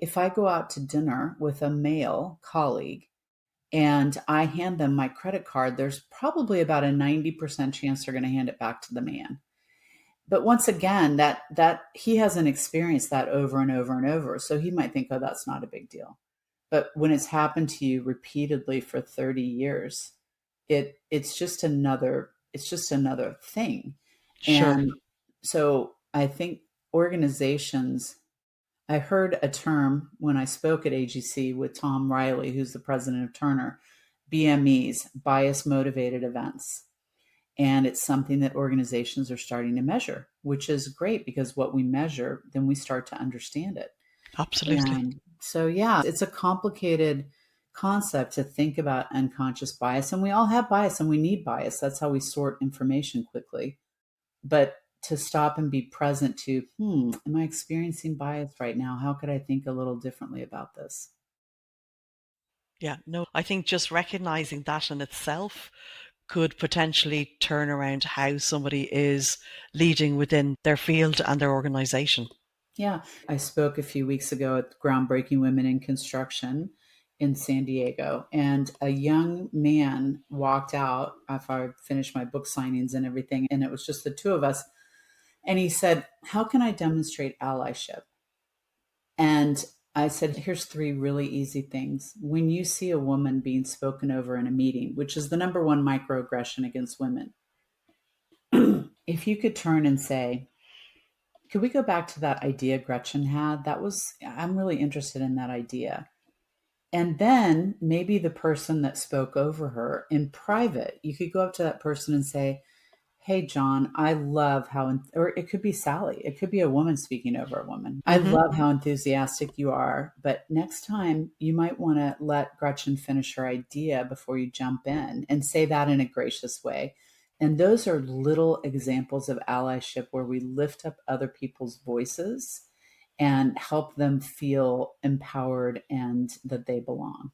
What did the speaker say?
If I go out to dinner with a male colleague and I hand them my credit card, there's probably about a 90% chance they're going to hand it back to the man. But once again, that he hasn't experienced that over and over and over. So he might think, oh, that's not a big deal. But when it's happened to you repeatedly for 30 years, it's just another thing. Sure. And so I think organizations, I heard a term when I spoke at AGC with Tom Riley, who's the president of Turner, BMEs, bias motivated events. And it's something that organizations are starting to measure, which is great because what we measure, then we start to understand it. Absolutely. And so, yeah, it's a complicated concept to think about unconscious bias. And we all have bias and we need bias. That's how we sort information quickly. But to stop and be present to, am I experiencing bias right now? How could I think a little differently about this? Yeah, no, I think just recognizing that in itself could potentially turn around how somebody is leading within their field and their organization. Yeah. I spoke a few weeks ago at Groundbreaking Women in Construction in San Diego, and a young man walked out after I finished my book signings and everything, and it was just the two of us. And he said, how can I demonstrate allyship? And I said, here's three really easy things. When you see a woman being spoken over in a meeting, which is the number one microaggression against women, if you could turn and say, could we go back to that idea Gretchen had? I'm really interested in that idea. And then maybe the person that spoke over her in private, you could go up to that person and say, hey, John, I love how, or it could be Sally, it could be a woman speaking over a woman. I Hmm. love how enthusiastic you are, but next time you might want to let Gretchen finish her idea before you jump in, and say that in a gracious way. And those are little examples of allyship where we lift up other people's voices and help them feel empowered and that they belong.